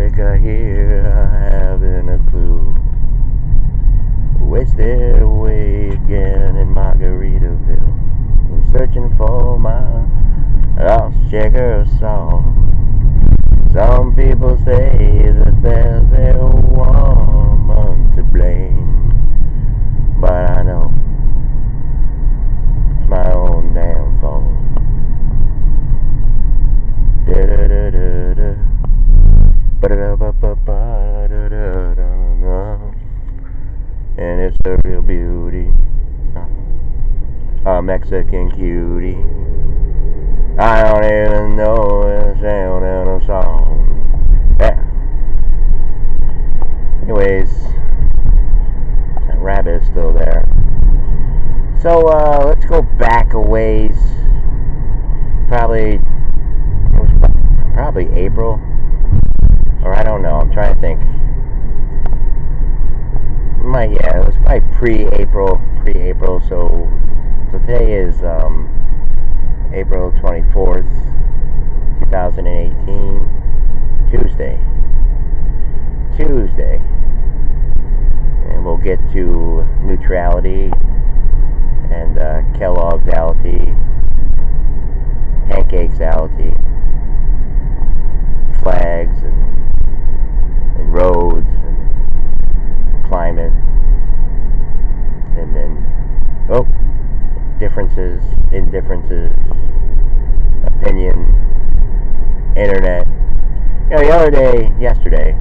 America here, I haven't a clue. Wasted away again in Margaritaville. I'm searching for my lost Czechoslovakia. Some people say that there's a woman to blame, but I know it's my own damn fault. And it's a real beauty, a Mexican cutie. I don't even know the sound of a song. Yeah. Anyways, that rabbit is still there. So let's go back a ways. Probably April, or I don't know. I'm trying to think. It was probably pre-April. So today is April 24th, 2018, Tuesday, and we'll get to neutrality and Kellogg's-ality, pancakes-ality, flags and roads and climate, and then differences, indifferences, opinion, internet. The other day, yesterday,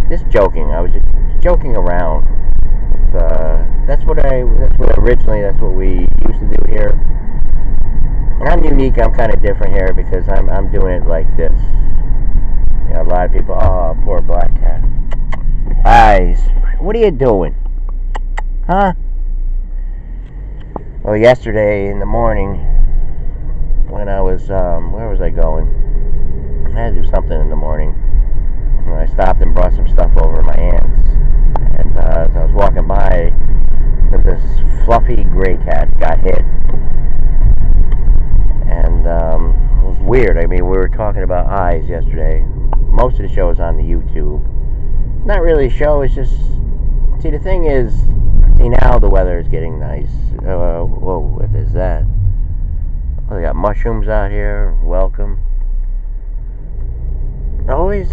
just joking. I was just joking around. That's what we used to do here. And I'm unique. I'm kind of different here because I'm doing it like this. A lot of people, oh, poor black cat. Eyes, what are you doing? Huh? Well, yesterday in the morning, when I was, where was I going? I had to do something in the morning. And I stopped and brought some stuff over to my aunt's. And as I was walking by, this fluffy gray cat got hit. And it was weird. I mean, we were talking about eyes yesterday. Most of the show is on the YouTube. Not really a show, it's just... See, the thing is... See, now the weather is getting nice. Whoa, what is that? Oh, they got mushrooms out here. Welcome. They're always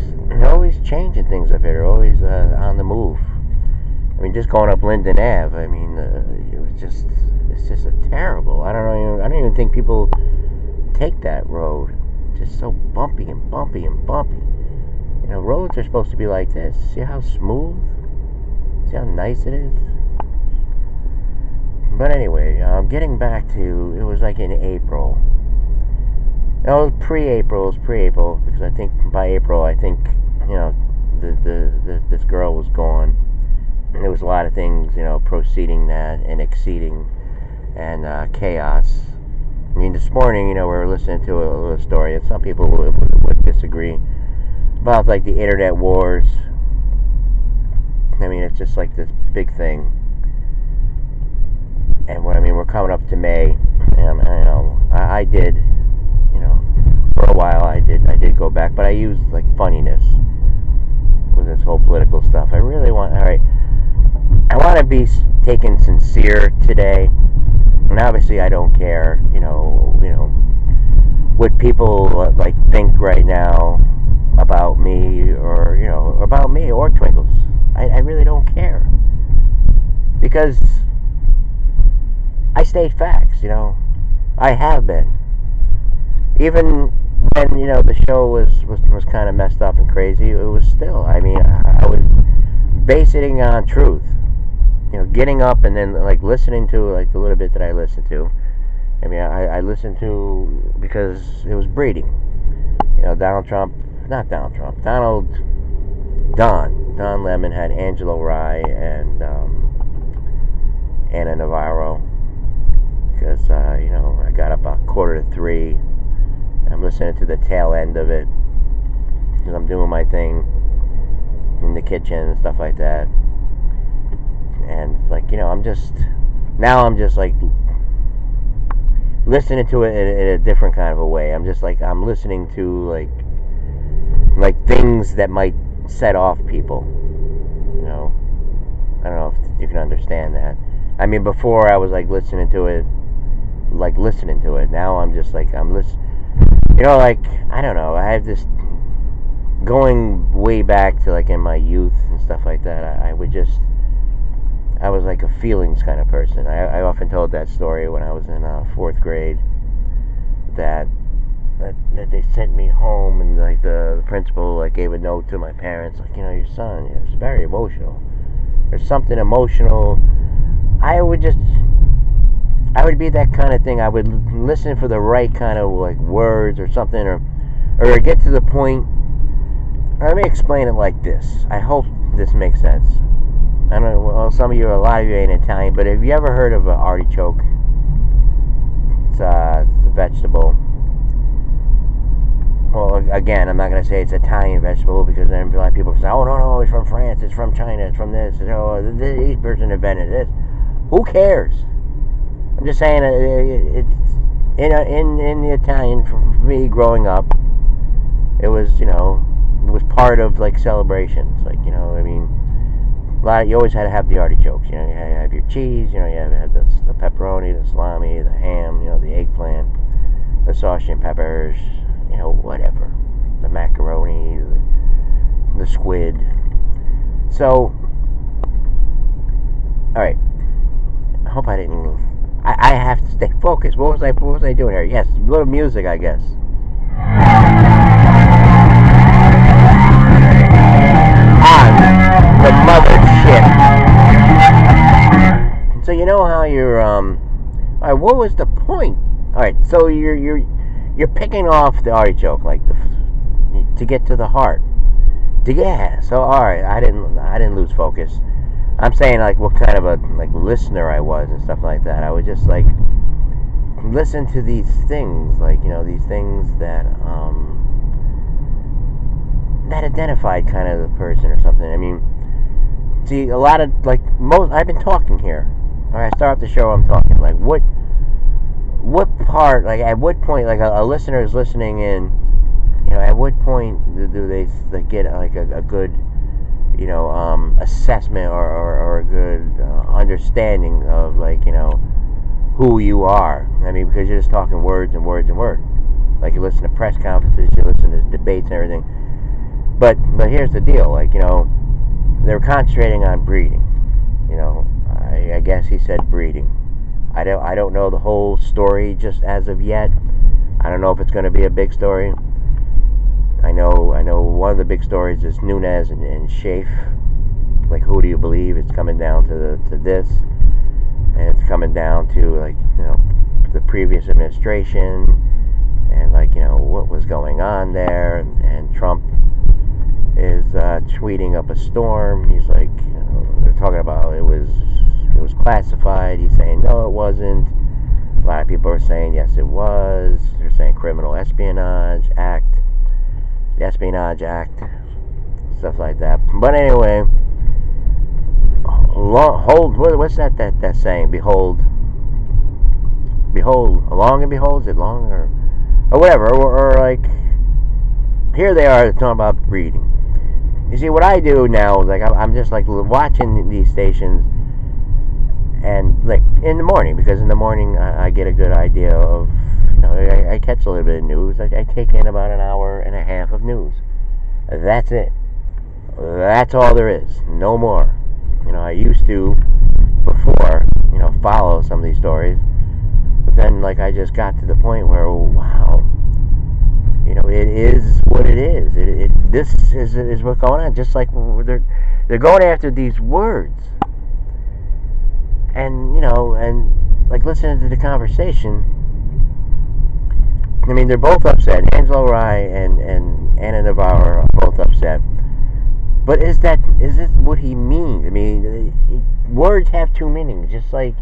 changing things up here. They're always on the move. I mean, just going up Linden Ave. I mean, it's just a terrible. I don't even think people take that road. It's just so bumpy and bumpy and bumpy. Roads are supposed to be like this. See how smooth? See how nice it is? But anyway, getting back to, it was like in April. No, it was pre-April, because I think by April, this girl was gone. And there was a lot of things, proceeding that and exceeding, and chaos. I mean, this morning, we were listening to a little story, and some people would disagree, about like the internet wars. I mean, it's just like this big thing. And we're coming up to May, and I did, for a while I did go back, but I used like funniness with this whole political stuff. I really want to be taken sincere today, and obviously I don't care, what people like think right now about me or Twinkles. I really don't care, because I state facts. I have been, even when the show was kind of messed up and crazy. It was still, I was basing it on truth. Getting up and then like listening to like the little bit that I listened to. I listened to because it was breeding. Don Lemon had Angelo Rye and Anna Navarro, because I got up about 2:45. I'm listening to the tail end of it because I'm doing my thing in the kitchen and stuff like that. And I'm just like listening to it in a different kind of a way. I'm listening to like things that might set off people. You know, I don't know if you can understand that. I mean, before I was like listening to it. Now I'm just like I'm listening. You know, like I don't know. I have this going way back to like in my youth and stuff like that. I was like a feelings kind of person. I often told that story when I was in fourth grade. That they sent me home and like the principal like gave a note to my parents like, you know, your son is very emotional. There's something emotional. I would be that kind of thing. I would listen for the right kind of like words or something, or get to the point. Or let me explain it like this. I hope this makes sense. I don't know. Well, a lot of you ain't Italian, but have you ever heard of an artichoke? It's a vegetable. Well, again, I'm not going to say it's Italian vegetable because then a lot of people say, oh, no, it's from France, it's from China, it's from this, this person invented this. Who cares? I'm just saying it's in the Italian, for me growing up, it was, it was part of like celebrations. Like, I mean, you always had to have the artichokes. You had to have your cheese, you had the pepperoni, the salami, the ham, the eggplant, the sausage and peppers, whatever. The macaroni, the squid. So, alright. I hope I didn't. I have to stay focused. What was I doing here? Yes, a little music, I guess. The mother shit. So you know how you're alright, what was the point? Alright, so you're picking off the artichoke like to get to the heart. So alright, I didn't lose focus. I'm saying like what kind of a like listener I was and stuff like that. I would just like listen to these things, like these things that that identified kind of the person or something. I mean, see, a lot of like most I've been talking here. All right, I start off the show. I'm talking like what part, like at what point, like a listener is listening in. At what point do they get like a good assessment or a good understanding of like who you are. I mean, because you're just talking words and words and words. Like you listen to press conferences, you listen to debates and everything. But here's the deal, like they're concentrating on breeding. I guess he said breeding. I don't know the whole story just as of yet. I don't know if it's going to be a big story. I know one of the big stories is Nunes and Schaaf. Like, who do you believe? It's coming down to this, and it's coming down to like the previous administration, and like what was going on there, and Trump is tweeting up a storm. He's like, they're talking about it was classified. He's saying no, it wasn't. A lot of people are saying yes, it was. They're saying criminal espionage act. The Espionage Act, stuff like that. But anyway, what's that saying? Behold, long and behold, is it long or whatever, or like, here they are talking about breeding. You see, what I do now, like, I'm just like watching these stations, and like in the morning, because in the morning I get a good idea of, I catch a little bit of news. I take in about an hour and a half of news. That's it. That's all there is. No more. I used to, before, follow some of these stories. But then, like, I just got to the point where, wow, it is what it is. This is what's going on. Just like they're going after these words. And, and, like, listening to the conversation, I mean, they're both upset. Angelo Rye and Ana Navarro are both upset. But is this what he means? I mean, words have two meanings. Just like,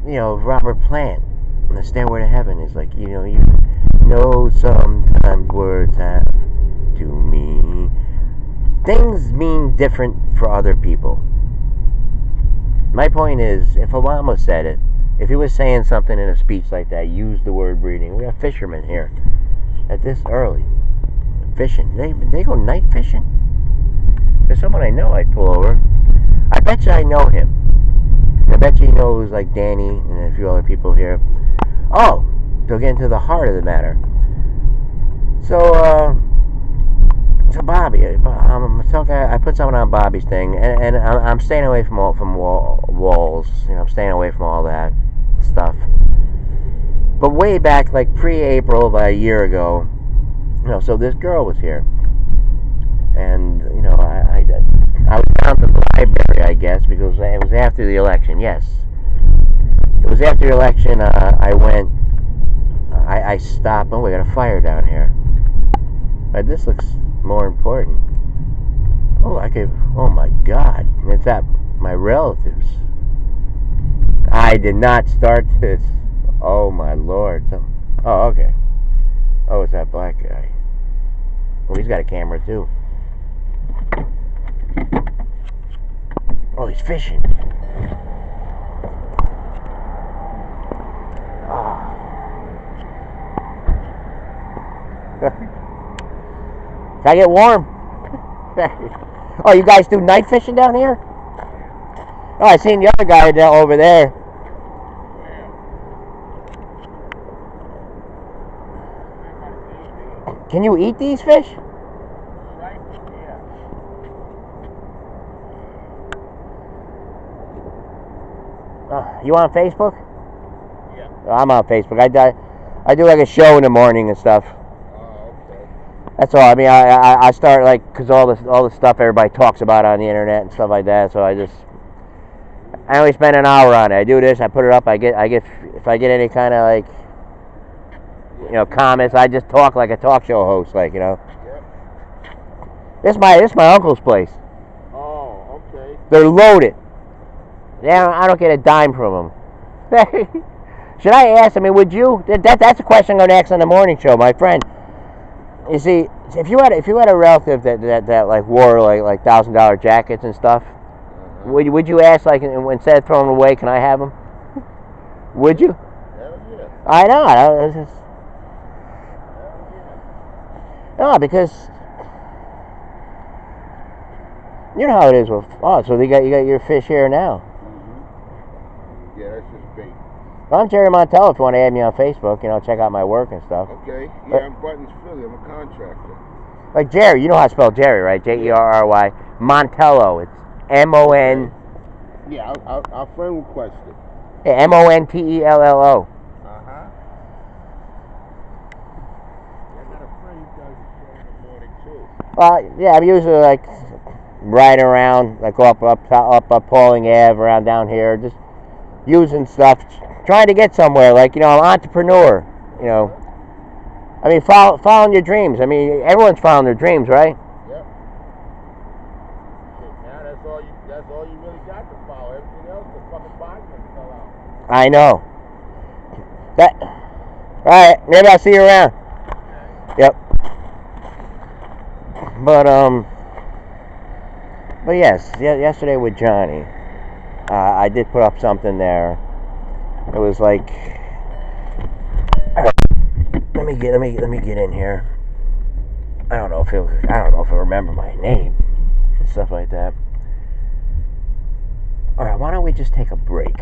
Robert Plant in The Stairway to Heaven is like, sometimes words have two meanings. Things mean different for other people. My point is, if Obama said it, if he was saying something in a speech like that, use the word breeding. We have fishermen here at this early. fishing. They go night fishing? There's someone I know I'd pull over. I bet you I know him. I bet you he knows like Danny and a few other people here. Oh, to get into the heart of the matter. So Bobby, I put something on Bobby's thing, and I'm staying away from walls. You know, I'm staying away from all that stuff. But way back, like pre-April, about a year ago, you know, so this girl was here, and you know, I was down to the library, I guess, because it was after the election. Yes, it was after the election. I went. I stopped. Oh, we got a fire down here. But this looks more important. Oh, oh my God! It's at my relatives. I did not start this. Oh my Lord! Oh, okay. Oh, it's that black guy. Oh, he's got a camera too. Oh, he's fishing. Oh. Can I get warm? Oh, you guys do night fishing down here? Oh, I seen the other guy down over there. Can you eat these fish? You on Facebook? Yeah. I'm on Facebook. I do like a show in the morning and stuff. Okay. That's all. I mean, I start like because all the stuff everybody talks about on the internet and stuff like that. So I only spend an hour on it. I do this. I put it up. I get if I get any kind of like comments, I just talk like a talk show host, like Yep. This is my uncle's place. Oh, okay. They're loaded. I don't get a dime from them. Should I ask? I mean, would you? That's a question I'm going to ask on the morning show, my friend. You see, if you had a relative that like wore like $1,000 jackets and stuff, would you ask, like, instead of throwing them away, can I have them? Would you? Hell yeah. I know. No, because you know how it is with. Oh, so you got your fish here now. Yeah, that's just bait. Well, I'm Jerry Montello. If you want to add me on Facebook, check out my work and stuff. Okay. Yeah, I'm Buttons Philly. I'm a contractor. Like Jerry, you know how to spell Jerry, right? Jerry. Montello. It's MON. Yeah, our friend requested. Yeah, MONTELLO. Uh-huh. I got a friend who does a show in the morning too. Yeah, I'm usually like riding around, like up Pauling Ave, around down here, just using stuff, trying to get somewhere. Like, I'm an entrepreneur. I mean, following your dreams. I mean, everyone's following their dreams, right? Yep. Now that's all you really got to follow. Everything else, the fucking Biden fell out. I know. All right, maybe I'll see you around. Okay. Yep. But yes, yesterday with Johnny, I did put up something there. It was like, let me get in here. I don't know if I remember my name and stuff like that. All right, why don't we just take a break?